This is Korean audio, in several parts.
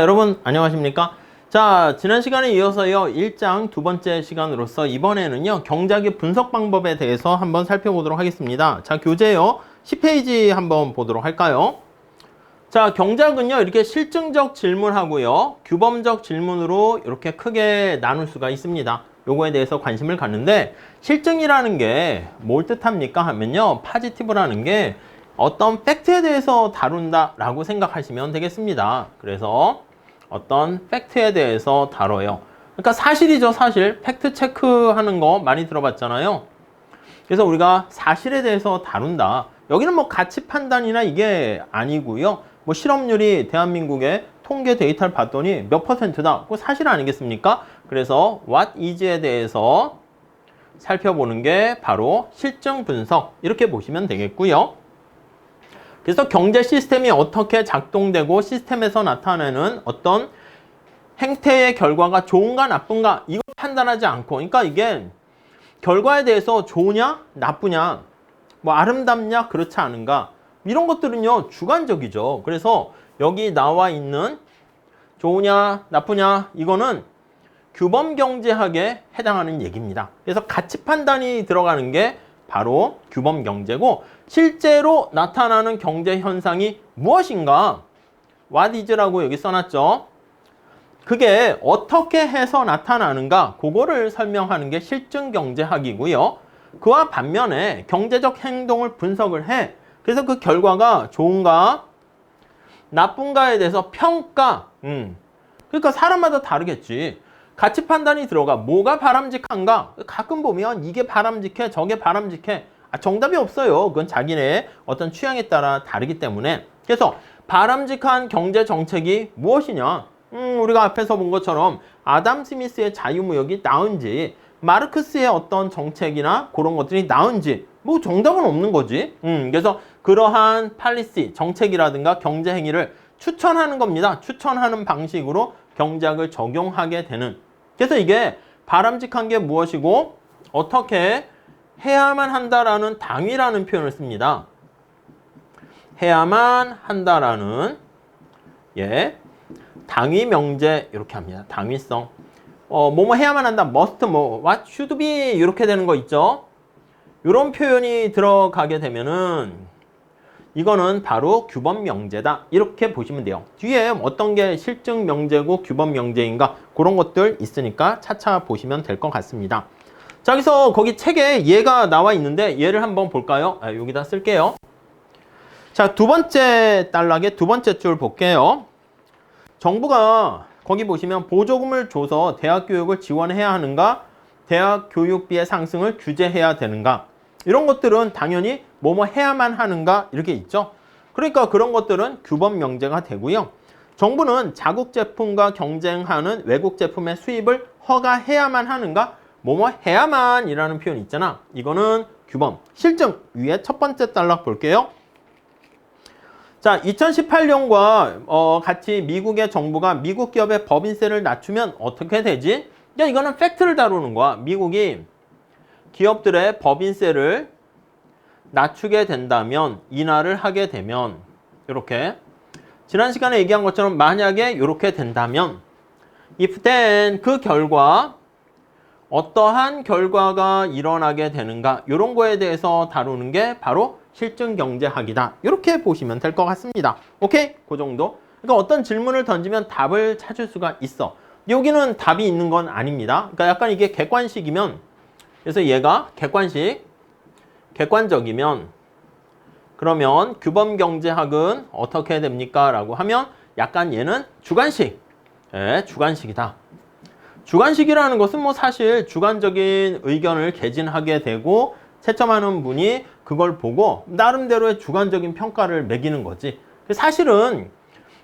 여러분 안녕하십니까? 자, 지난 시간에 이어서요 1장 두 번째 시간으로서 이번에는요 경작의 분석 방법에 대해서 한번 살펴보도록 하겠습니다. 자, 교재요 10페이지 한번 보도록 할까요? 자, 경작은요 이렇게 실증적 질문하고요 규범적 질문으로 이렇게 크게 나눌 수가 있습니다. 요거에 대해서 관심을 갖는데, 실증이라는 게 뭘 뜻합니까 하면요, 파지티브라는 게 어떤 팩트에 대해서 다룬다 라고 생각하시면 되겠습니다. 그래서 어떤 팩트에 대해서 다뤄요. 그러니까 사실이죠, 사실. 팩트 체크하는 거 많이 들어봤잖아요. 그래서 우리가 사실에 대해서 다룬다. 여기는 뭐 가치 판단이나 이게 아니고요. 뭐 실업률이 대한민국의 통계 데이터를 봤더니 몇 %다. 그거 사실 아니겠습니까? 그래서 what is에 대해서 살펴보는 게 바로 실증 분석, 이렇게 보시면 되겠고요. 그래서 경제 시스템이 어떻게 작동되고 시스템에서 나타내는 어떤 행태의 결과가 좋은가 나쁜가, 이걸 판단하지 않고, 그러니까 이게 결과에 대해서 좋으냐 나쁘냐, 뭐 아름답냐 그렇지 않은가, 이런 것들은요 주관적이죠. 그래서 여기 나와 있는 좋으냐 나쁘냐, 이거는 규범 경제학에 해당하는 얘기입니다. 그래서 가치 판단이 들어가는 게 바로 규범 경제고, 실제로 나타나는 경제 현상이 무엇인가, what is라고 여기 써놨죠. 그게 어떻게 해서 나타나는가, 그거를 설명하는 게 실증 경제학이고요. 그와 반면에 경제적 행동을 분석을 해. 그래서 그 결과가 좋은가 나쁜가에 대해서 평가. 그러니까 사람마다 다르겠지. 가치 판단이 들어가. 뭐가 바람직한가? 가끔 보면 이게 바람직해, 저게 바람직해. 정답이 없어요. 그건 자기네 어떤 취향에 따라 다르기 때문에. 그래서 바람직한 경제 정책이 무엇이냐? 우리가 앞에서 본 것처럼 아담 스미스의 자유무역이 나은지, 마르크스의 어떤 정책이나 그런 것들이 나은지, 뭐 정답은 없는 거지. 그래서 그러한 팔리시, 정책이라든가 경제 행위를 추천하는 겁니다. 추천하는 방식으로 경제학을 적용하게 되는. 그래서 이게 바람직한 게 무엇이고 어떻게 해야만 한다라는 당위라는 표현을 씁니다. 해야만 한다라는, 당위 명제 이렇게 합니다. 당위성. 뭐뭐 해야만 한다. must, 뭐 what should be 이렇게 되는 거 있죠. 이런 표현이 들어가게 되면은 이거는 바로 규범 명제다, 이렇게 보시면 돼요. 뒤에 어떤 게 실증 명제고 규범 명제인가 그런 것들 있으니까 차차 보시면 될 것 같습니다. 자, 여기서 거기 책에 얘가 나와 있는데 얘를 한번 볼까요? 여기다 쓸게요. 자, 두 번째 단락의 두 번째 줄 볼게요. 정부가 거기 보시면 보조금을 줘서 대학 교육을 지원해야 하는가, 대학 교육비의 상승을 규제해야 되는가, 이런 것들은 당연히 뭐뭐 해야만 하는가 이렇게 있죠. 그러니까 그런 것들은 규범 명제가 되고요. 정부는 자국 제품과 경쟁하는 외국 제품의 수입을 허가해야만 하는가, 뭐뭐 해야만 이라는 표현 있잖아. 이거는 규범. 실증 위에 첫 번째 단락 볼게요. 자, 2018년과 같이 미국의 정부가 미국 기업의 법인세를 낮추면 어떻게 되지? 이거는 팩트를 다루는 거야. 미국이 기업들의 법인세를 낮추게 된다면, 인하를 하게 되면, 이렇게 지난 시간에 얘기한 것처럼 만약에 이렇게 된다면, if then, 그 결과 어떠한 결과가 일어나게 되는가, 이런 거에 대해서 다루는 게 바로 실증 경제학이다, 이렇게 보시면 될 것 같습니다. 오케이? 그 정도. 그러니까 어떤 질문을 던지면 답을 찾을 수가 있어. 여기는 답이 있는 건 아닙니다. 그러니까 약간 이게 객관식이면, 그래서 얘가 객관적이면, 그러면 규범 경제학은 어떻게 됩니까? 라고 하면 약간 얘는 주관식. 주관식이다. 주관식이라는 것은 뭐 사실 주관적인 의견을 개진하게 되고 채점하는 분이 그걸 보고 나름대로의 주관적인 평가를 매기는 거지. 사실은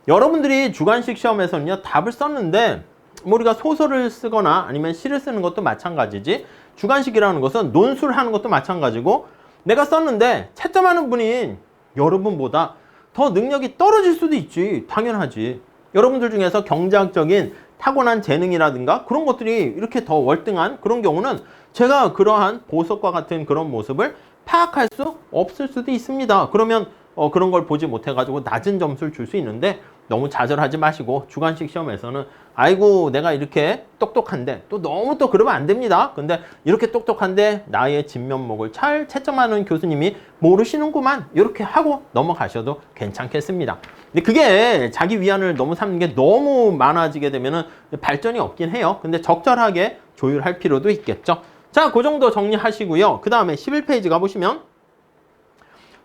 여러분들이 주관식 시험에서는요 답을 썼는데, 뭐 우리가 소설을 쓰거나 아니면 시를 쓰는 것도 마찬가지지, 주관식이라는 것은 논술을 하는 것도 마찬가지고, 내가 썼는데 채점하는 분이 여러분보다 더 능력이 떨어질 수도 있지. 당연하지. 여러분들 중에서 경제학적인 타고난 재능이라든가 그런 것들이 이렇게 더 월등한 그런 경우는 제가 그러한 보석과 같은 그런 모습을 파악할 수 없을 수도 있습니다. 그러면 그런 걸 보지 못해가지고 낮은 점수를 줄 수 있는데, 너무 좌절하지 마시고 주관식 시험에서는 아이고 내가 이렇게 똑똑한데 또 너무 또 그러면 안 됩니다. 근데 이렇게 똑똑한데 나의 진면목을 잘 채점하는 교수님이 모르시는구만 이렇게 하고 넘어가셔도 괜찮겠습니다. 근데 그게 자기 위안을 너무 삼는 게 너무 많아지게 되면은 발전이 없긴 해요. 근데 적절하게 조율할 필요도 있겠죠. 자, 그 정도 정리하시고요. 그 다음에 11페이지 가보시면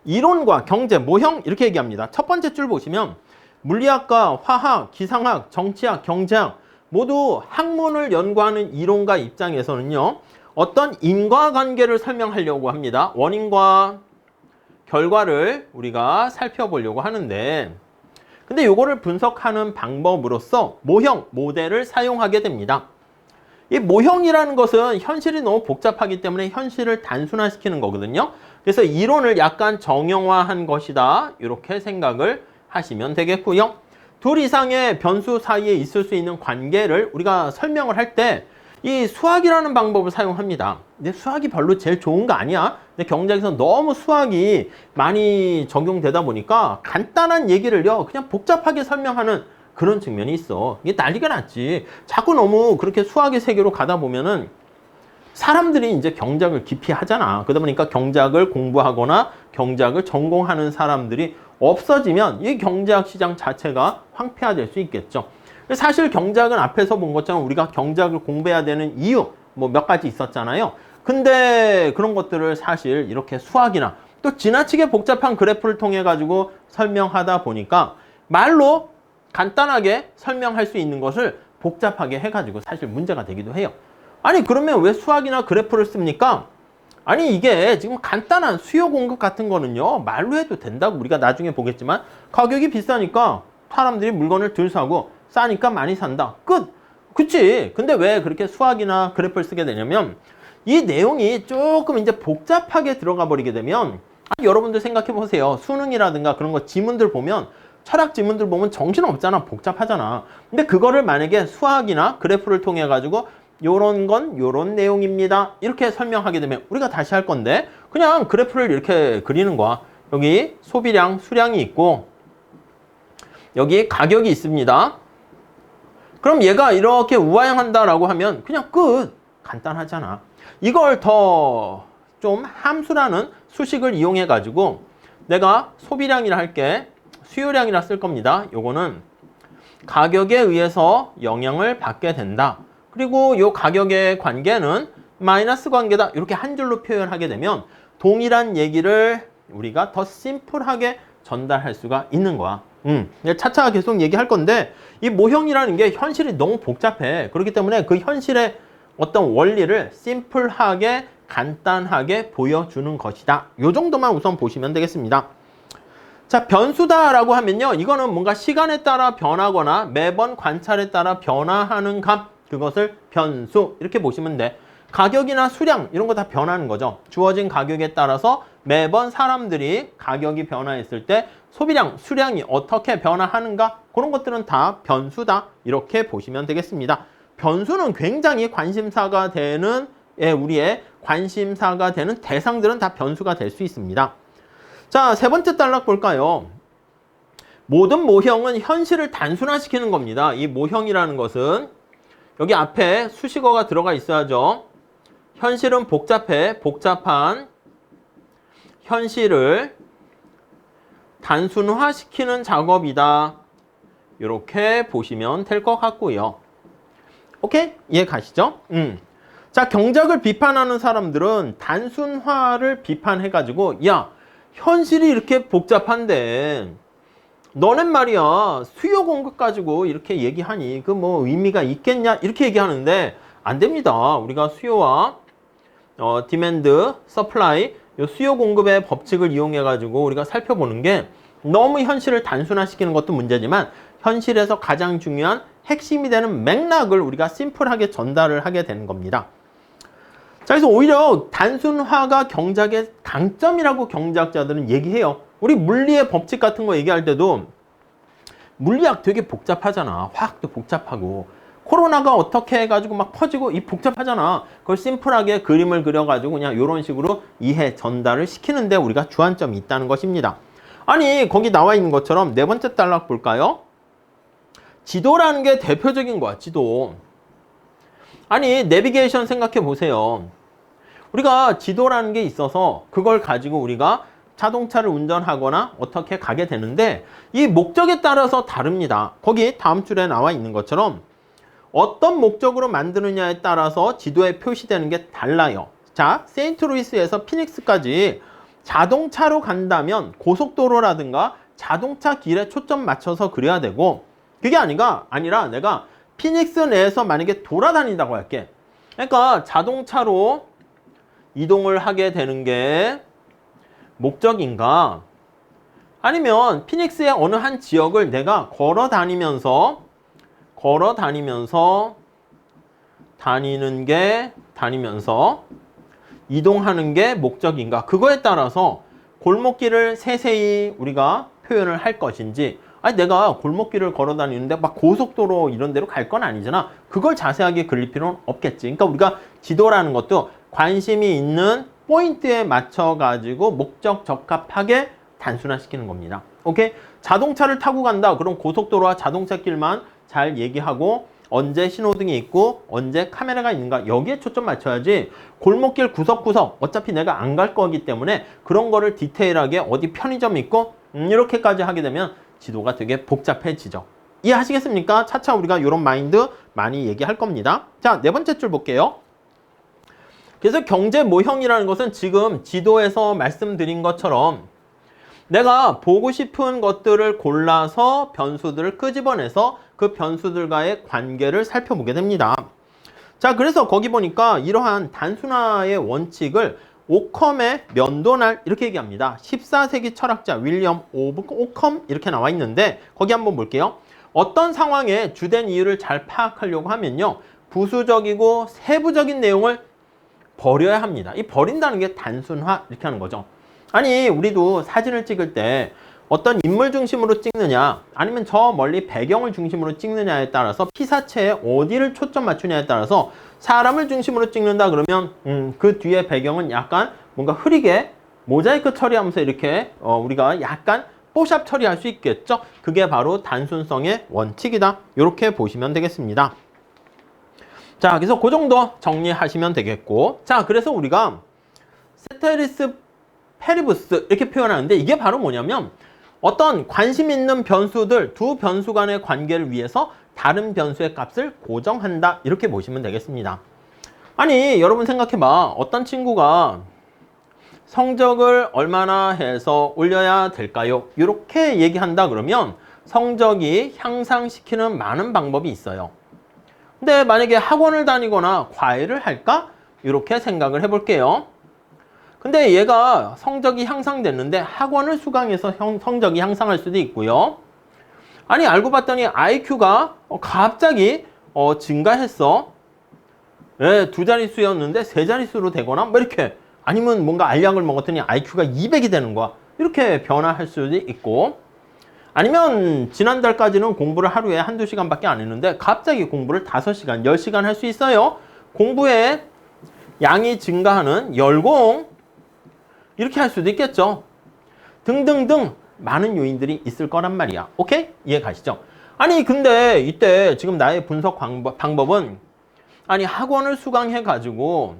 이론과 경제, 모형 이렇게 얘기합니다. 첫 번째 줄 보시면 물리학과 화학, 기상학, 정치학, 경제학 모두 학문을 연구하는 이론가 입장에서는요. 어떤 인과관계를 설명하려고 합니다. 원인과 결과를 우리가 살펴보려고 하는데 근데 이거를 분석하는 방법으로서 모형, 모델을 사용하게 됩니다. 이 모형이라는 것은 현실이 너무 복잡하기 때문에 현실을 단순화시키는 거거든요. 그래서 이론을 약간 정형화한 것이다. 이렇게 생각을 하시면 되겠고요. 둘 이상의 변수 사이에 있을 수 있는 관계를 우리가 설명을 할 때 이 수학이라는 방법을 사용합니다. 근데 수학이 별로 제일 좋은 거 아니야. 근데 경제학에서 너무 수학이 많이 적용되다 보니까 간단한 얘기를요 그냥 복잡하게 설명하는 그런 측면이 있어. 이게 난리가 났지. 자꾸 너무 그렇게 수학의 세계로 가다 보면은 사람들이 이제 경제학을 깊이 하잖아. 그러다 보니까 경제학을 공부하거나 경제학을 전공하는 사람들이 없어지면 이 경제학 시장 자체가 황폐화될 수 있겠죠. 사실 경제학은 앞에서 본 것처럼 우리가 경제학을 공부해야 되는 이유 뭐 몇 가지 있었잖아요. 근데 그런 것들을 사실 이렇게 수학이나 또 지나치게 복잡한 그래프를 통해 가지고 설명하다 보니까 말로 간단하게 설명할 수 있는 것을 복잡하게 해가지고 사실 문제가 되기도 해요. 아니 그러면 왜 수학이나 그래프를 씁니까? 아니 이게 지금 간단한 수요 공급 같은 거는요 말로 해도 된다고 우리가 나중에 보겠지만 가격이 비싸니까 사람들이 물건을 덜 사고 싸니까 많이 산다. 끝! 그치? 근데 왜 그렇게 수학이나 그래프를 쓰게 되냐면 이 내용이 조금 이제 복잡하게 들어가 버리게 되면 여러분들 생각해 보세요. 수능이라든가 그런 거 지문들 보면 철학 지문들 보면 정신없잖아. 복잡하잖아. 근데 그거를 만약에 수학이나 그래프를 통해 가지고 요런 건 요런 내용입니다. 이렇게 설명하게 되면 우리가 다시 할 건데 그냥 그래프를 이렇게 그리는 거야. 여기 소비량, 수량이 있고 여기 가격이 있습니다. 그럼 얘가 이렇게 우하향한다라고 하면 그냥 끝. 간단하잖아. 이걸 더 좀 함수라는 수식을 이용해 가지고 내가 소비량이라 할게. 수요량이라 쓸 겁니다. 요거는 가격에 의해서 영향을 받게 된다. 그리고 요 가격의 관계는 마이너스 관계다. 이렇게 한 줄로 표현하게 되면 동일한 얘기를 우리가 더 심플하게 전달할 수가 있는 거야. 차차 계속 얘기할 건데 이 모형이라는 게 현실이 너무 복잡해. 그렇기 때문에 그 현실의 어떤 원리를 심플하게 간단하게 보여주는 것이다. 요 정도만 우선 보시면 되겠습니다. 자, 변수다라고 하면요. 이거는 뭔가 시간에 따라 변하거나 매번 관찰에 따라 변화하는 값, 그것을 변수 이렇게 보시면 돼. 가격이나 수량 이런 거 다 변하는 거죠. 주어진 가격에 따라서 매번 사람들이 가격이 변화했을 때 소비량, 수량이 어떻게 변화하는가 그런 것들은 다 변수다. 이렇게 보시면 되겠습니다. 변수는 굉장히 관심사가 되는 우리의 관심사가 되는 대상들은 다 변수가 될 수 있습니다. 자, 세 번째 단락 볼까요? 모든 모형은 현실을 단순화시키는 겁니다. 이 모형이라는 것은 여기 앞에 수식어가 들어가 있어야죠. 현실은 복잡해. 복잡한 현실을 단순화시키는 작업이다. 이렇게 보시면 될 것 같고요. 오케이? 이해 가시죠? 자, 경제학을 비판하는 사람들은 단순화를 비판해가지고 야, 현실이 이렇게 복잡한데 너넨 말이야 수요 공급 가지고 이렇게 얘기하니 그 뭐 의미가 있겠냐 이렇게 얘기하는데 안 됩니다. 우리가 수요와 디맨드, 서플라이 요 수요 공급의 법칙을 이용해 가지고 우리가 살펴보는 게 너무 현실을 단순화시키는 것도 문제지만 현실에서 가장 중요한 핵심이 되는 맥락을 우리가 심플하게 전달을 하게 되는 겁니다. 자, 그래서 오히려 단순화가 경제학의 강점이라고 경제학자들은 얘기해요. 우리 물리의 법칙 같은 거 얘기할 때도 물리학 되게 복잡하잖아. 화학도 복잡하고 코로나가 어떻게 해가지고 막 퍼지고 이 복잡하잖아. 그걸 심플하게 그림을 그려가지고 그냥 이런 식으로 이해 전달을 시키는데 우리가 주안점이 있다는 것입니다. 아니 거기 나와 있는 것처럼 네 번째 단락 볼까요? 지도라는 게 대표적인 거야, 지도. 아니, 내비게이션 생각해 보세요. 우리가 지도라는 게 있어서 그걸 가지고 우리가 자동차를 운전하거나 어떻게 가게 되는데 이 목적에 따라서 다릅니다. 거기 다음 줄에 나와 있는 것처럼 어떤 목적으로 만드느냐에 따라서 지도에 표시되는 게 달라요. 자, 세인트루이스에서 피닉스까지 자동차로 간다면 고속도로라든가 자동차 길에 초점 맞춰서 그려야 되고 그게 아니라 내가 피닉스 내에서 만약에 돌아다닌다고 할게. 그러니까 자동차로 이동을 하게 되는 게 목적인가? 아니면 피닉스의 어느 한 지역을 내가 걸어 다니면서 이동하는 게 목적인가? 그거에 따라서 골목길을 세세히 우리가 표현을 할 것인지 아니 내가 골목길을 걸어 다니는데 막 고속도로 이런 데로 갈 건 아니잖아. 그걸 자세하게 그릴 필요는 없겠지. 그러니까 우리가 지도라는 것도 관심이 있는 포인트에 맞춰 가지고 목적 적합하게 단순화시키는 겁니다. 오케이? 자동차를 타고 간다. 그럼 고속도로와 자동차 길만 잘 얘기하고 언제 신호등이 있고 언제 카메라가 있는가 여기에 초점 맞춰야지 골목길 구석구석 어차피 내가 안 갈 거기 때문에 그런 거를 디테일하게 어디 편의점 있고 이렇게까지 하게 되면 지도가 되게 복잡해지죠. 이해하시겠습니까? 차차 우리가 이런 마인드 많이 얘기할 겁니다. 자, 네 번째 줄 볼게요. 그래서 경제 모형이라는 것은 지금 지도에서 말씀드린 것처럼 내가 보고 싶은 것들을 골라서 변수들을 끄집어내서 그 변수들과의 관계를 살펴보게 됩니다. 자, 그래서 거기 보니까 이러한 단순화의 원칙을 오컴의 면도날 이렇게 얘기합니다. 14세기 철학자 윌리엄 오컴 이렇게 나와 있는데 거기 한번 볼게요. 어떤 상황에 주된 이유를 잘 파악하려고 하면요. 부수적이고 세부적인 내용을 버려야 합니다. 이 버린다는 게 단순화 이렇게 하는 거죠. 아니 우리도 사진을 찍을 때 어떤 인물 중심으로 찍느냐 아니면 저 멀리 배경을 중심으로 찍느냐에 따라서 피사체에 어디를 초점 맞추냐에 따라서 사람을 중심으로 찍는다 그러면 그 뒤에 배경은 약간 뭔가 흐리게 모자이크 처리하면서 이렇게 우리가 약간 뽀샵 처리할 수 있겠죠. 그게 바로 단순성의 원칙이다. 이렇게 보시면 되겠습니다. 자, 그래서 그 정도 정리하시면 되겠고 자, 그래서 우리가 세테리스 페리부스 이렇게 표현하는데 이게 바로 뭐냐면 어떤 관심 있는 변수들 두 변수 간의 관계를 위해서 다른 변수의 값을 고정한다 이렇게 보시면 되겠습니다. 아니 여러분 생각해봐. 어떤 친구가 성적을 얼마나 해서 올려야 될까요? 이렇게 얘기한다 그러면 성적이 향상시키는 많은 방법이 있어요. 근데 만약에 학원을 다니거나 과외를 할까? 이렇게 생각을 해볼게요. 근데 얘가 성적이 향상됐는데 학원을 수강해서 성적이 향상할 수도 있고요. 아니 알고 봤더니 IQ가 갑자기 증가했어. 네, 2자릿수였는데 3자릿수로 되거나 뭐 이렇게 아니면 뭔가 알약을 먹었더니 IQ가 200이 되는 거야. 이렇게 변화할 수도 있고 아니면 지난달까지는 공부를 하루에 1~2시간밖에 안 했는데 갑자기 공부를 5시간, 10시간 할 수 있어요. 공부의 양이 증가하는 열공 이렇게 할 수도 있겠죠. 등등등 많은 요인들이 있을 거란 말이야. 오케이? 이해 가시죠? 아니 근데 이때 지금 나의 분석 방법은 아니 학원을 수강해 가지고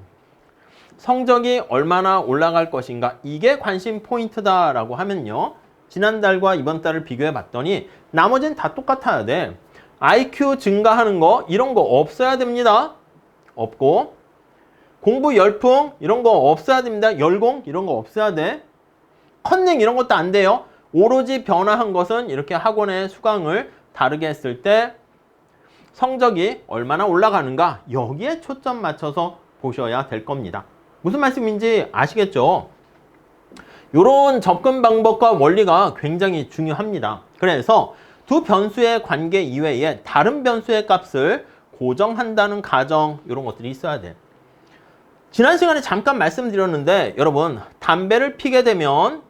성적이 얼마나 올라갈 것인가 이게 관심 포인트다라고 하면요. 지난달과 이번 달을 비교해 봤더니 나머지는 다 똑같아야 돼. IQ 증가하는 거 이런 거 없어야 됩니다. 없고 공부 열풍 이런 거 없어야 됩니다. 열공 이런 거 없어야 돼. 컨닝 이런 것도 안 돼요. 오로지 변화한 것은 이렇게 학원의 수강을 다르게 했을 때 성적이 얼마나 올라가는가 여기에 초점 맞춰서 보셔야 될 겁니다. 무슨 말씀인지 아시겠죠? 이런 접근 방법과 원리가 굉장히 중요합니다. 그래서 두 변수의 관계 이외에 다른 변수의 값을 고정한다는 가정 이런 것들이 있어야 돼. 지난 시간에 잠깐 말씀드렸는데 여러분 담배를 피게 되면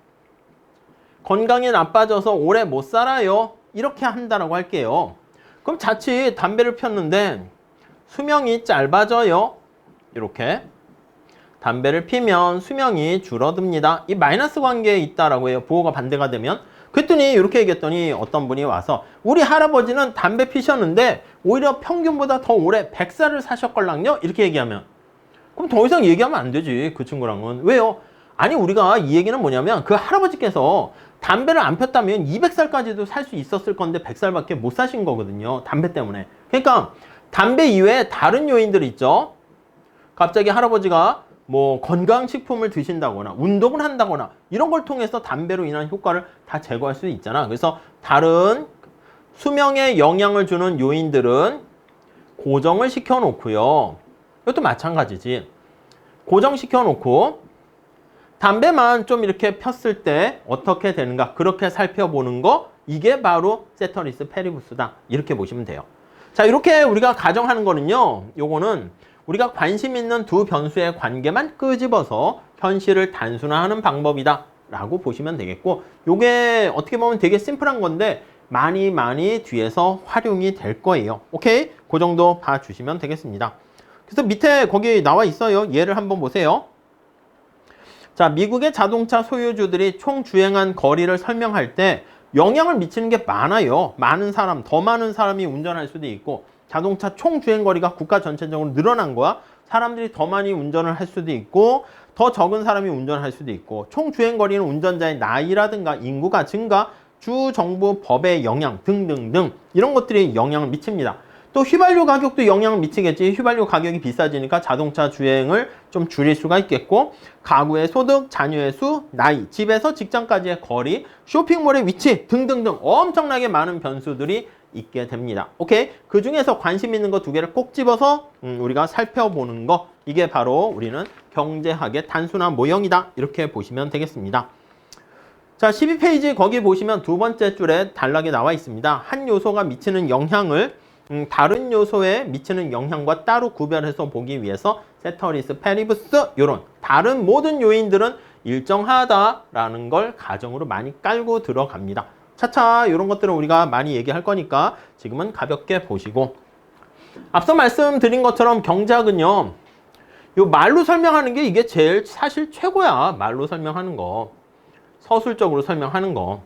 건강이 나빠져서 오래 못 살아요. 이렇게 한다라고 할게요. 그럼 자칫 담배를 폈는데 수명이 짧아져요. 이렇게 담배를 피면 수명이 줄어듭니다. 이 마이너스 관계에 있다라고 해요. 부호가 반대가 되면 그랬더니 이렇게 얘기했더니 어떤 분이 와서 우리 할아버지는 담배 피셨는데 오히려 평균보다 더 오래 100살을 사셨걸랑요? 이렇게 얘기하면 그럼 더 이상 얘기하면 안 되지 그 친구랑은. 왜요? 아니 우리가 이 얘기는 뭐냐면 그 할아버지께서 담배를 안 폈다면 200살까지도 살 수 있었을 건데 100살밖에 못 사신 거거든요. 담배 때문에. 그러니까 담배 이외에 다른 요인들이 있죠. 갑자기 할아버지가 뭐 건강식품을 드신다거나 운동을 한다거나 이런 걸 통해서 담배로 인한 효과를 다 제거할 수 있잖아. 그래서 다른 수명에 영향을 주는 요인들은 고정을 시켜 놓고요. 이것도 마찬가지지. 고정시켜 놓고 담배만 좀 이렇게 폈을 때 어떻게 되는가 그렇게 살펴보는 거, 이게 바로 세터리스 페리부스다 이렇게 보시면 돼요. 자, 이렇게 우리가 가정하는 거는요, 요거는 우리가 관심 있는 두 변수의 관계만 끄집어서 현실을 단순화하는 방법이다 라고 보시면 되겠고, 요게 어떻게 보면 되게 심플한 건데 많이 뒤에서 활용이 될 거예요. 오케이? 그 정도 봐주시면 되겠습니다. 그래서 밑에 거기 나와 있어요. 예를 한번 보세요. 자, 미국의 자동차 소유주들이 총 주행한 거리를 설명할 때 영향을 미치는 게 많아요. 더 많은 사람이 운전할 수도 있고, 자동차 총 주행 거리가 국가 전체적으로 늘어난 거야. 사람들이 더 많이 운전을 할 수도 있고, 더 적은 사람이 운전할 수도 있고, 총 주행 거리는 운전자의 나이라든가 인구가 증가, 주 정부 법의 영향 등등등 이런 것들이 영향을 미칩니다. 또 휘발유 가격도 영향을 미치겠지. 휘발유 가격이 비싸지니까 자동차 주행을 좀 줄일 수가 있겠고, 가구의 소득, 자녀의 수, 나이, 집에서 직장까지의 거리, 쇼핑몰의 위치 등등등 엄청나게 많은 변수들이 있게 됩니다. 오케이? 그 중에서 관심 있는 거 두 개를 꼭 집어서 우리가 살펴보는 거, 이게 바로 우리는 경제학의 단순한 모형이다 이렇게 보시면 되겠습니다. 자, 12페이지 거기 보시면 두 번째 줄에 단락에 나와 있습니다. 한 요소가 미치는 영향을 다른 요소에 미치는 영향과 따로 구별해서 보기 위해서 세터리스 페리부스 이런 다른 모든 요인들은 일정하다라는 걸 가정으로 많이 깔고 들어갑니다. 차차 이런 것들은 우리가 많이 얘기할 거니까 지금은 가볍게 보시고, 앞서 말씀드린 것처럼 경제학은요, 요 말로 설명하는 게 이게 제일 사실 최고야. 말로 설명하는 거, 서술적으로 설명하는 거.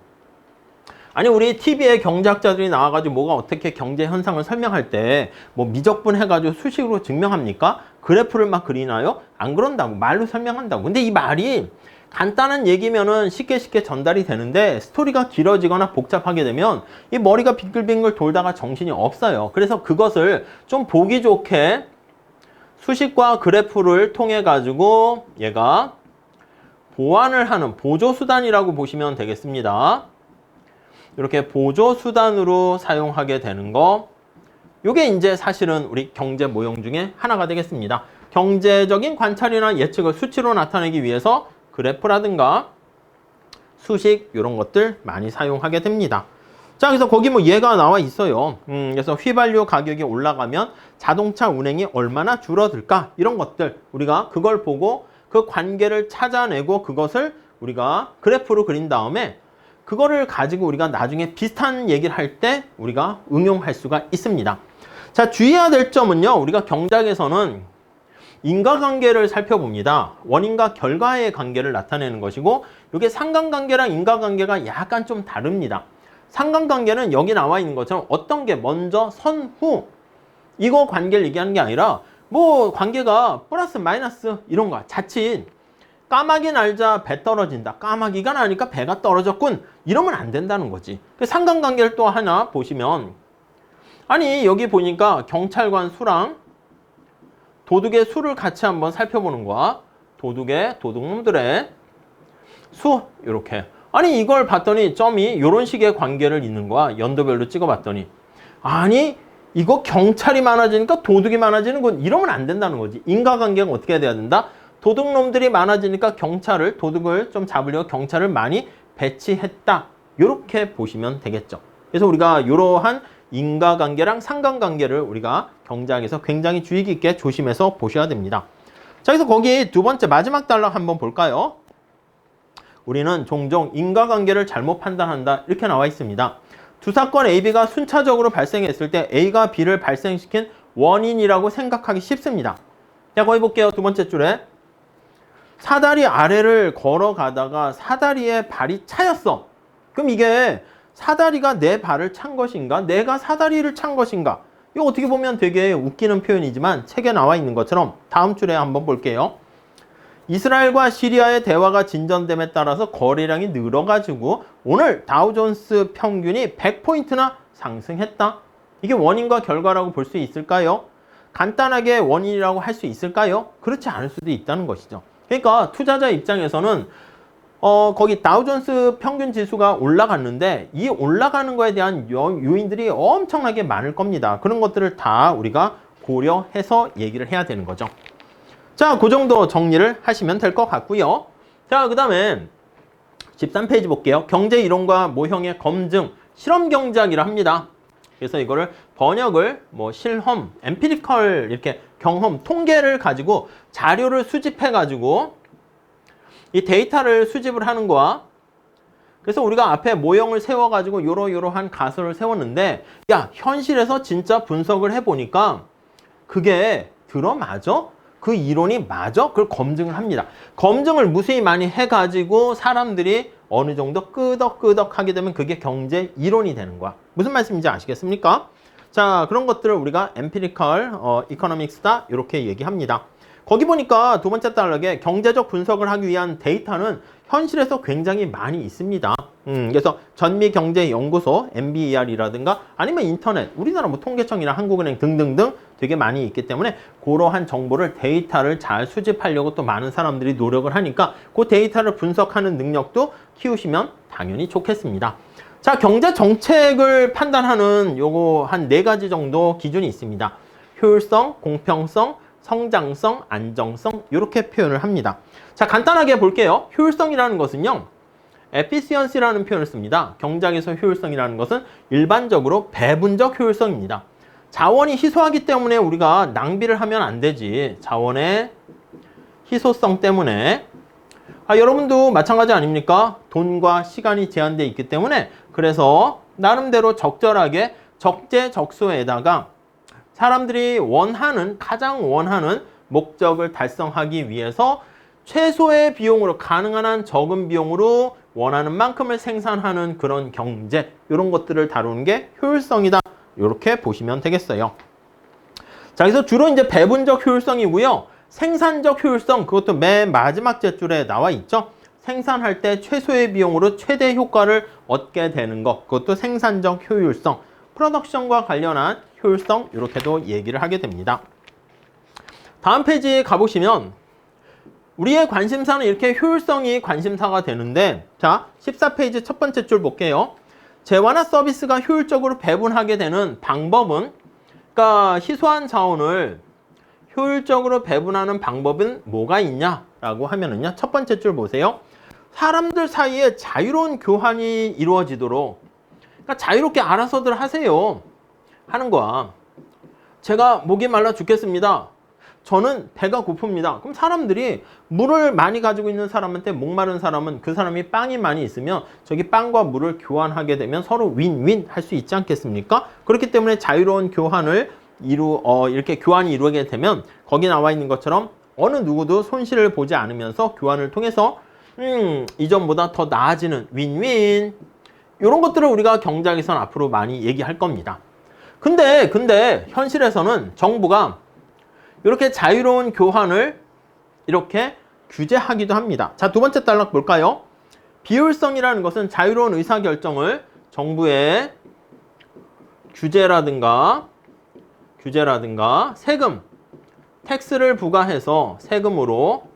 아니 우리 TV에 경제학자들이 나와가지고 뭐가 어떻게 경제 현상을 설명할 때 뭐 미적분 해가지고 수식으로 증명합니까? 그래프를 막 그리나요? 안 그런다고. 말로 설명한다고. 근데 이 말이 간단한 얘기면은 쉽게 전달이 되는데 스토리가 길어지거나 복잡하게 되면 이 머리가 빙글빙글 돌다가 정신이 없어요. 그래서 그것을 좀 보기 좋게 수식과 그래프를 통해 가지고 얘가 보완을 하는 보조수단이라고 보시면 되겠습니다. 이렇게 보조수단으로 사용하게 되는 거, 요게 이제 사실은 우리 경제 모형 중에 하나가 되겠습니다. 경제적인 관찰이나 예측을 수치로 나타내기 위해서 그래프라든가 수식 이런 것들 많이 사용하게 됩니다. 자, 그래서 거기 뭐 예가 나와 있어요. 그래서 휘발유 가격이 올라가면 자동차 운행이 얼마나 줄어들까, 이런 것들 우리가 그걸 보고 그 관계를 찾아내고 그것을 우리가 그래프로 그린 다음에 그거를 가지고 우리가 나중에 비슷한 얘기를 할 때 우리가 응용할 수가 있습니다. 자, 주의해야 될 점은요, 우리가 경제학에서는 인과관계를 살펴봅니다. 원인과 결과의 관계를 나타내는 것이고, 이게 상관관계랑 인과관계가 약간 좀 다릅니다. 상관관계는 여기 나와 있는 것처럼 어떤 게 먼저 선후 이거 관계를 얘기하는 게 아니라 뭐 관계가 플러스 마이너스 이런 거, 자칫 까마귀 날자 배 떨어진다, 까마귀가 나니까 배가 떨어졌군, 이러면 안 된다는 거지. 상관관계를 또 하나 보시면, 아니 여기 보니까 경찰관 수랑 도둑의 수를 같이 한번 살펴보는 거야. 도둑놈들의 수, 이렇게. 아니 이걸 봤더니 점이 이런 식의 관계를 있는 거야. 연도별로 찍어봤더니, 아니 이거 경찰이 많아지니까 도둑이 많아지는 건, 이러면 안 된다는 거지. 인과관계가 어떻게 돼야 된다? 도둑놈들이 많아지니까 도둑을 좀 잡으려고 경찰을 많이 배치했다, 이렇게 보시면 되겠죠. 그래서 우리가 이러한 인과관계랑 상관관계를 우리가 경제학에서 굉장히 주의 깊게 조심해서 보셔야 됩니다. 자, 그래서 거기 두 번째 마지막 단락 한번 볼까요? 우리는 종종 인과관계를 잘못 판단한다, 이렇게 나와 있습니다. 두 사건 A, B가 순차적으로 발생했을 때 A가 B를 발생시킨 원인이라고 생각하기 쉽습니다. 자, 거기 볼게요. 두 번째 줄에 사다리 아래를 걸어가다가 사다리에 발이 차였어. 그럼 이게 사다리가 내 발을 찬 것인가? 내가 사다리를 찬 것인가? 이거 어떻게 보면 되게 웃기는 표현이지만 책에 나와 있는 것처럼 다음 줄에 한번 볼게요. 이스라엘과 시리아의 대화가 진전됨에 따라서 거래량이 늘어가지고 오늘 다우존스 평균이 100포인트나 상승했다. 이게 원인과 결과라고 볼 수 있을까요? 간단하게 원인이라고 할 수 있을까요? 그렇지 않을 수도 있다는 것이죠. 그러니까 투자자 입장에서는 거기 다우존스 평균 지수가 올라갔는데 이 올라가는 거에 대한 요인들이 엄청나게 많을 겁니다. 그런 것들을 다 우리가 고려해서 얘기를 해야 되는 거죠. 자, 그 정도 정리를 하시면 될 것 같고요. 자, 그 다음에 13페이지 볼게요. 경제 이론과 모형의 검증, 실험 경제학이라 합니다. 그래서 이거를 번역을 실험, 엠피리컬 이렇게 경험, 통계를 가지고 자료를 수집해 가지고 이 데이터를 수집을 하는 거야. 그래서 우리가 앞에 모형을 세워 가지고 요러한 가설을 세웠는데 야, 현실에서 진짜 분석을 해 보니까 그게 들어맞아? 그 이론이 맞아? 그걸 검증을 합니다. 검증을 무수히 많이 해가지고 사람들이 어느 정도 끄덕끄덕 하게 되면 그게 경제 이론이 되는 거야. 무슨 말씀인지 아시겠습니까? 자, 그런 것들을 우리가 엠피리컬 이코노믹스다 이렇게 얘기합니다. 거기 보니까 두 번째 단락에 경제적 분석을 하기 위한 데이터는 현실에서 굉장히 많이 있습니다. 그래서 전미경제연구소 MBER이라든가 아니면 인터넷, 우리나라 통계청이나 한국은행 등등등 되게 많이 있기 때문에 그러한 정보를 데이터를 잘 수집하려고 또 많은 사람들이 노력을 하니까 그 데이터를 분석하는 능력도 키우시면 당연히 좋겠습니다. 자, 경제 정책을 판단하는 요거 한 4가지 정도 기준이 있습니다. 효율성, 공평성, 성장성, 안정성 이렇게 표현을 합니다. 자, 간단하게 볼게요. 효율성이라는 것은요. efficiency라는 표현을 씁니다. 경제학에서 효율성이라는 것은 일반적으로 배분적 효율성입니다. 자원이 희소하기 때문에 우리가 낭비를 하면 안 되지. 자원의 희소성 때문에 여러분도 마찬가지 아닙니까? 돈과 시간이 제한되어 있기 때문에 그래서 나름대로 적절하게 적재적소에다가 사람들이 가장 원하는 목적을 달성하기 위해서 최소의 비용으로 가능한 한 적은 비용으로 원하는 만큼을 생산하는 그런 경제 이런 것들을 다루는 게 효율성이다. 이렇게 보시면 되겠어요. 자, 그래서 주로 이제 배분적 효율성이고요. 생산적 효율성 그것도 맨 마지막 제줄에 나와 있죠. 생산할 때 최소의 비용으로 최대 효과를 얻게 되는 것 그것도 생산적 효율성. 프로덕션과 관련한 효율성 이렇게도 얘기를 하게 됩니다. 다음 페이지에 가보시면 우리의 관심사는 이렇게 효율성이 관심사가 되는데 자, 14페이지 첫 번째 줄 볼게요. 재화나 서비스가 효율적으로 배분하게 되는 방법은 그러니까 희소한 자원을 효율적으로 배분하는 방법은 뭐가 있냐라고 하면은요. 첫 번째 줄 보세요. 사람들 사이에 자유로운 교환이 이루어지도록 그러니까 자유롭게 알아서들 하세요. 하는 거야. 제가 목이 말라 죽겠습니다. 저는 배가 고픕니다. 그럼 사람들이 물을 많이 가지고 있는 사람한테 목마른 사람은 그 사람이 빵이 많이 있으면 저기 빵과 물을 교환하게 되면 서로 윈윈 할 수 있지 않겠습니까? 그렇기 때문에 자유로운 교환을 이렇게 교환이 이루어지게 되면 거기 나와 있는 것처럼 어느 누구도 손실을 보지 않으면서 교환을 통해서 이전보다 더 나아지는 윈윈 이런 것들을 우리가 경제학에서는 앞으로 많이 얘기할 겁니다. 근데 현실에서는 정부가 이렇게 자유로운 교환을 이렇게 규제하기도 합니다. 자, 두 번째 단락 볼까요? 비효율성이라는 것은 자유로운 의사결정을 정부의 규제라든가 세금, 텍스를 부과해서 세금으로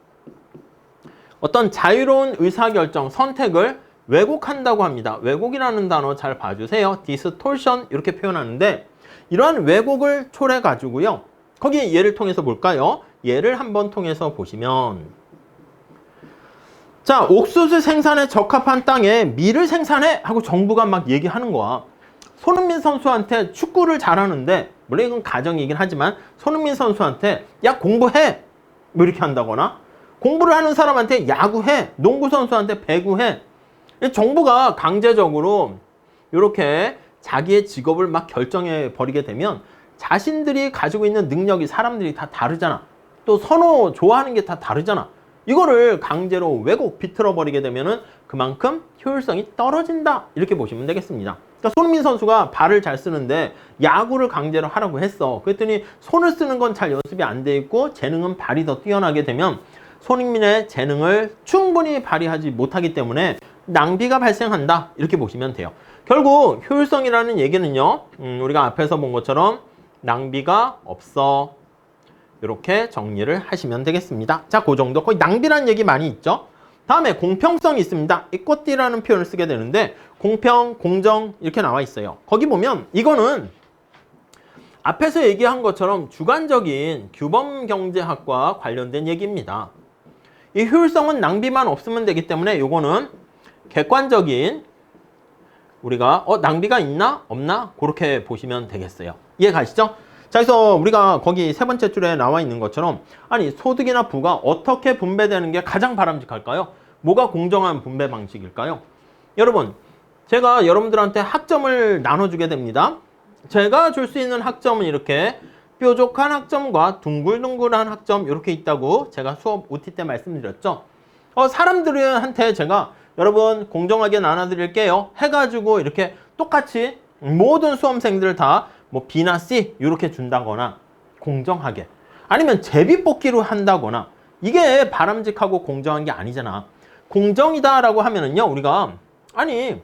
어떤 자유로운 의사결정, 선택을 왜곡한다고 합니다. 왜곡이라는 단어 잘 봐주세요. distortion 이렇게 표현하는데 이러한 왜곡을 초래해가지고요. 거기 예를 통해서 볼까요? 예를 한번 통해서 보시면 자, 옥수수 생산에 적합한 땅에 밀을 생산해 하고 정부가 막 얘기하는 거야. 손흥민 선수한테 축구를 잘하는데 물론 이건 가정이긴 하지만 손흥민 선수한테 야 공부해 뭐 이렇게 한다거나 공부를 하는 사람한테 야구해 농구 선수한테 배구해 정부가 강제적으로 이렇게 자기의 직업을 막 결정해 버리게 되면 자신들이 가지고 있는 능력이 사람들이 다 다르잖아. 또 좋아하는 게 다 다르잖아. 이거를 강제로 왜곡 비틀어 버리게 되면은 그만큼 효율성이 떨어진다 이렇게 보시면 되겠습니다. 그러니까 손흥민 선수가 발을 잘 쓰는데 야구를 강제로 하라고 했어. 그랬더니 손을 쓰는 건 잘 연습이 안 돼 있고 재능은 발이 더 뛰어나게 되면 손흥민의 재능을 충분히 발휘하지 못하기 때문에 낭비가 발생한다 이렇게 보시면 돼요. 결국 효율성이라는 얘기는요, 우리가 앞에서 본 것처럼 낭비가 없어 이렇게 정리를 하시면 되겠습니다. 자, 그 정도. 거의 낭비라는 얘기 많이 있죠. 다음에 공평성이 있습니다. 이꼬띠라는 표현을 쓰게 되는데 공평, 공정 이렇게 나와 있어요. 거기 보면 이거는 앞에서 얘기한 것처럼 주관적인 규범경제학과 관련된 얘기입니다. 이 효율성은 낭비만 없으면 되기 때문에 이거는 객관적인 우리가 낭비가 있나 없나 그렇게 보시면 되겠어요. 이해 가시죠? 자, 그래서 우리가 거기 세 번째 줄에 나와 있는 것처럼 아니 소득이나 부가 어떻게 분배되는 게 가장 바람직할까요? 뭐가 공정한 분배 방식일까요? 여러분, 제가 여러분들한테 학점을 나눠주게 됩니다. 제가 줄 수 있는 학점은 이렇게 뾰족한 학점과 둥글둥글한 학점 이렇게 있다고 제가 수업 OT 때 말씀드렸죠. 사람들한테 제가 여러분 공정하게 나눠드릴게요 해가지고 이렇게 똑같이 모든 수험생들 다 뭐 B나 C 이렇게 준다거나 공정하게 아니면 제비뽑기로 한다거나 이게 바람직하고 공정한 게 아니잖아. 공정이다라고 하면은요 우리가 아니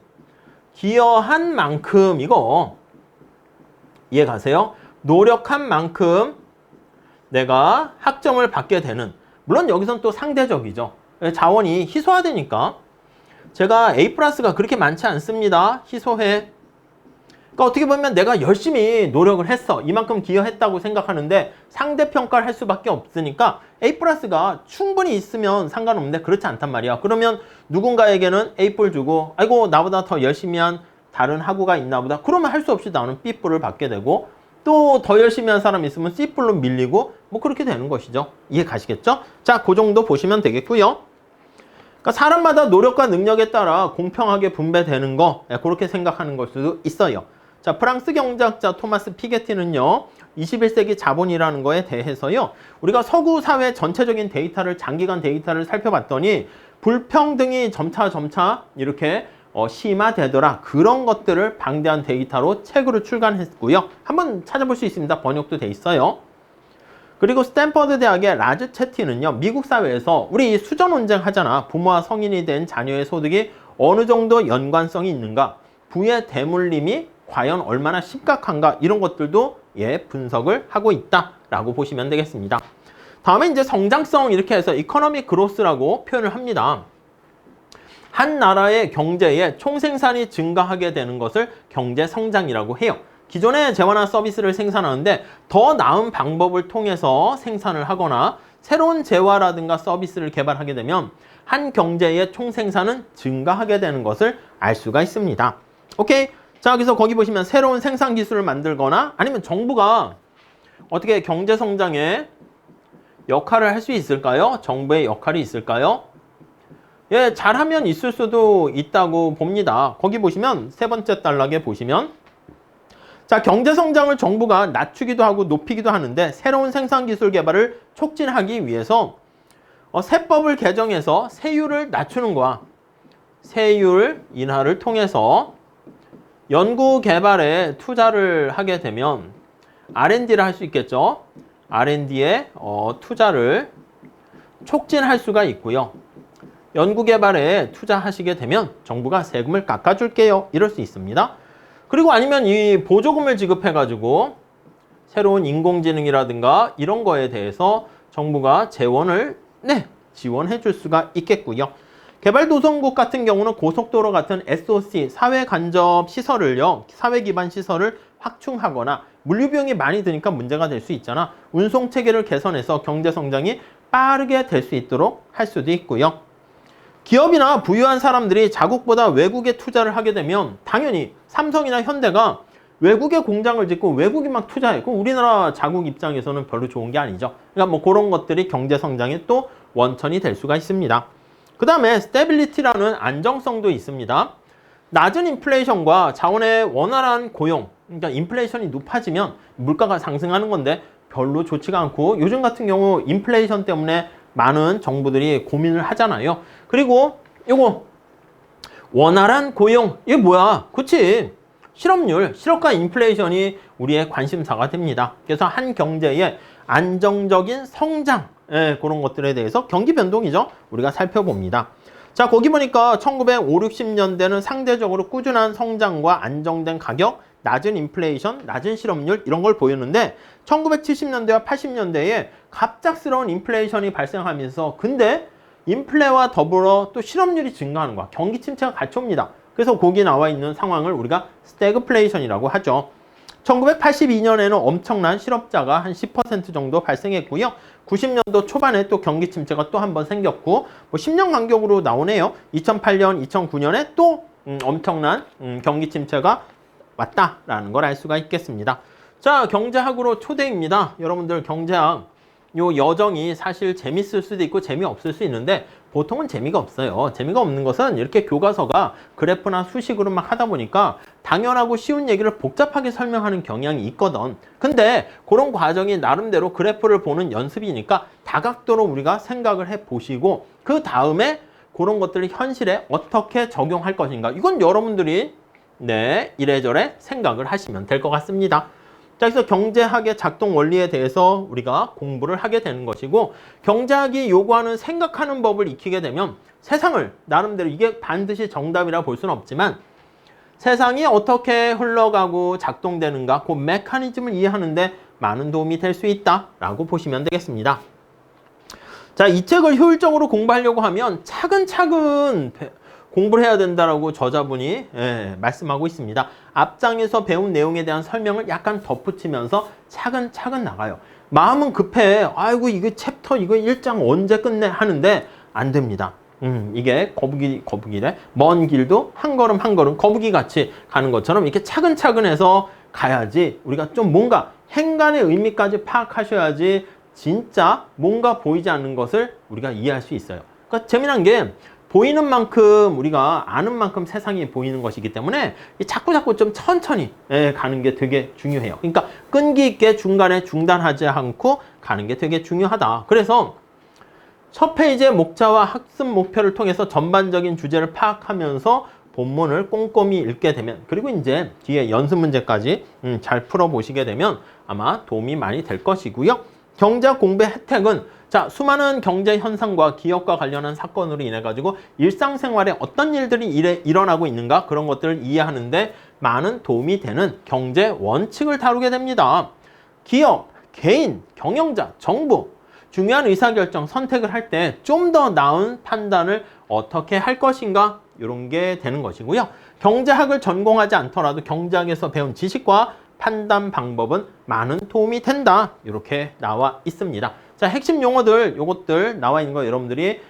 기여한 만큼 이거 이해 가세요? 노력한 만큼 내가 학점을 받게 되는 물론 여기선 또 상대적이죠. 자원이 희소화되니까 제가 A+가 그렇게 많지 않습니다. 희소해. 그러니까 어떻게 보면 내가 열심히 노력을 했어. 이만큼 기여했다고 생각하는데 상대평가를 할 수밖에 없으니까 A+가 충분히 있으면 상관없는데 그렇지 않단 말이야. 그러면 누군가에게는 A+ 주고 아이고 나보다 더 열심히 한 다른 학우가 있나 보다. 그러면 할 수 없이 나는 B뿔을 받게 되고 또 더 열심히 한 사람이 있으면 C뿔로 밀리고 뭐 그렇게 되는 것이죠. 이해 가시겠죠? 자, 그 정도 보시면 되겠고요. 그러니까 사람마다 노력과 능력에 따라 공평하게 분배되는 거 그렇게 생각하는 걸 수도 있어요. 자, 프랑스 경제학자 토마스 피게티는요. 21세기 자본이라는 거에 대해서요. 우리가 서구 사회 전체적인 데이터를 장기간 데이터를 살펴봤더니 불평등이 점차 이렇게 심화되더라. 그런 것들을 방대한 데이터로 책으로 출간했고요. 한번 찾아볼 수 있습니다. 번역도 돼 있어요. 그리고 스탠퍼드 대학의 라즈 채티는요. 미국 사회에서 우리 수저 논쟁 하잖아. 부모와 성인이 된 자녀의 소득이 어느 정도 연관성이 있는가. 부의 대물림이 과연 얼마나 심각한가. 이런 것들도 분석을 하고 있다라고 보시면 되겠습니다. 다음에 이제 성장성 이렇게 해서 이코노믹 그로스라고 표현을 합니다. 한 나라의 경제에 총생산이 증가하게 되는 것을 경제성장이라고 해요. 기존의 재화나 서비스를 생산하는데 더 나은 방법을 통해서 생산을 하거나 새로운 재화라든가 서비스를 개발하게 되면 한 경제의 총생산은 증가하게 되는 것을 알 수가 있습니다. 오케이? 자, 그래서 거기 보시면 새로운 생산 기술을 만들거나 아니면 정부가 어떻게 경제성장에 역할을 할 수 있을까요? 정부의 역할이 있을까요? 잘하면 있을 수도 있다고 봅니다. 거기 보시면 세 번째 단락에 보시면 자, 경제성장을 정부가 낮추기도 하고 높이기도 하는데 새로운 생산기술 개발을 촉진하기 위해서 세법을 개정해서 세율을 낮추는 거야. 세율 인하를 통해서 연구개발에 투자를 하게 되면 R&D를 할 수 있겠죠. R&D에 투자를 촉진할 수가 있고요. 연구개발에 투자하시게 되면 정부가 세금을 깎아줄게요. 이럴 수 있습니다. 그리고 아니면 이 보조금을 지급해가지고 새로운 인공지능이라든가 이런 거에 대해서 정부가 재원을 지원해 줄 수가 있겠고요. 개발도상국 같은 경우는 고속도로 같은 SOC, 사회간접 시설을요, 사회 기반 시설을 확충하거나 물류 비용이 많이 드니까 문제가 될 수 있잖아. 운송 체계를 개선해서 경제 성장이 빠르게 될 수 있도록 할 수도 있고요. 기업이나 부유한 사람들이 자국보다 외국에 투자를 하게 되면 당연히 삼성이나 현대가 외국에 공장을 짓고 외국이 막 투자해. 그럼 우리나라 자국 입장에서는 별로 좋은 게 아니죠. 그러니까 뭐 그런 것들이 경제 성장의 또 원천이 될 수가 있습니다. 그 다음에 스테빌리티라는 안정성도 있습니다. 낮은 인플레이션과 자원의 원활한 고용, 그러니까 인플레이션이 높아지면 물가가 상승하는 건데 별로 좋지가 않고 요즘 같은 경우 인플레이션 때문에 많은 정부들이 고민을 하잖아요. 그리고 요거 원활한 고용, 이게 뭐야? 그치? 실업률, 실업과 인플레이션이 우리의 관심사가 됩니다. 그래서 한 경제의 안정적인 성장, 그런 것들에 대해서 경기 변동이죠. 우리가 살펴봅니다. 자, 거기 보니까 1950, 60년대는 상대적으로 꾸준한 성장과 안정된 가격, 낮은 인플레이션, 낮은 실업률 이런 걸 보였는데 1970년대와 80년대에 갑작스러운 인플레이션이 발생하면서 근데 인플레와 더불어 또 실업률이 증가하는 거야. 경기 침체가 같이 옵니다. 그래서 거기 나와 있는 상황을 우리가 스태그플레이션이라고 하죠. 1982년에는 엄청난 실업자가 한 10% 정도 발생했고요. 90년도 초반에 또 경기 침체가 또 한 번 생겼고 뭐 10년 간격으로 나오네요. 2008년, 2009년에 또 엄청난 경기 침체가 왔다라는 걸 알 수가 있겠습니다. 자, 경제학으로 초대입니다. 여러분들 경제학 요 여정이 사실 재밌을 수도 있고 재미없을 수 있는데 보통은 재미가 없어요. 재미가 없는 것은 이렇게 교과서가 그래프나 수식으로 막 하다 보니까 당연하고 쉬운 얘기를 복잡하게 설명하는 경향이 있거든. 근데 그런 과정이 나름대로 그래프를 보는 연습이니까 다각도로 우리가 생각을 해 보시고 그 다음에 그런 것들을 현실에 어떻게 적용할 것인가. 이건 여러분들이 이래저래 생각을 하시면 될 것 같습니다. 자, 그래서 경제학의 작동 원리에 대해서 우리가 공부를 하게 되는 것이고 경제학이 요구하는 생각하는 법을 익히게 되면 세상을 나름대로 이게 반드시 정답이라 볼 수는 없지만 세상이 어떻게 흘러가고 작동되는가 그 메커니즘을 이해하는데 많은 도움이 될 수 있다라고 보시면 되겠습니다. 자, 이 책을 효율적으로 공부하려고 하면 차근차근 공부를 해야 된다라고 저자분이 말씀하고 있습니다. 앞장에서 배운 내용에 대한 설명을 약간 덧붙이면서 차근차근 나가요. 마음은 급해. 아이고 이거 챕터 이거 1장 언제 끝내 하는데 안 됩니다. 이게 거북이래. 먼 길도 한 걸음 한 걸음 거북이 같이 가는 것처럼 이렇게 차근차근 해서 가야지 우리가 좀 뭔가 행간의 의미까지 파악하셔야지 진짜 뭔가 보이지 않는 것을 우리가 이해할 수 있어요. 그러니까 재미난 게 보이는 만큼 우리가 아는 만큼 세상이 보이는 것이기 때문에 자꾸 좀 천천히 가는 게 되게 중요해요. 그러니까 끈기 있게 중간에 중단하지 않고 가는 게 되게 중요하다. 그래서 첫 페이지의 목차와 학습 목표를 통해서 전반적인 주제를 파악하면서 본문을 꼼꼼히 읽게 되면 그리고 이제 뒤에 연습 문제까지 잘 풀어보시게 되면 아마 도움이 많이 될 것이고요. 경제학 공부의 혜택은 자, 수많은 경제 현상과 기업과 관련한 사건으로 인해 가지고 일상생활에 어떤 일들이 일어나고 있는가 그런 것들을 이해하는데 많은 도움이 되는 경제 원칙을 다루게 됩니다. 기업, 개인, 경영자, 정부 중요한 의사결정, 선택을 할 때 좀 더 나은 판단을 어떻게 할 것인가 이런 게 되는 것이고요. 경제학을 전공하지 않더라도 경제학에서 배운 지식과 판단 방법은 많은 도움이 된다. 이렇게 나와 있습니다. 자, 핵심 용어들, 요것들 나와 있는 거 여러분들이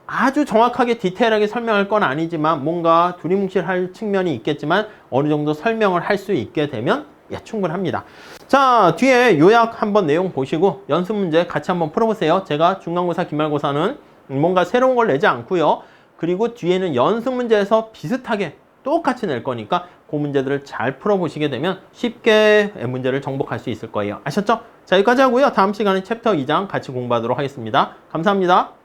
아주 정확하게 디테일하게 설명할 건 아니지만 뭔가 두리뭉실할 측면이 있겠지만 어느 정도 설명을 할 수 있게 되면 충분합니다. 자, 뒤에 요약 한번 내용 보시고 연습 문제 같이 한번 풀어보세요. 제가 중간고사, 기말고사는 뭔가 새로운 걸 내지 않고요. 그리고 뒤에는 연습 문제에서 비슷하게 똑같이 낼 거니까 그 문제들을 잘 풀어보시게 되면 쉽게 문제를 정복할 수 있을 거예요. 아셨죠? 자, 여기까지 하고요. 다음 시간에 챕터 2장 같이 공부하도록 하겠습니다. 감사합니다.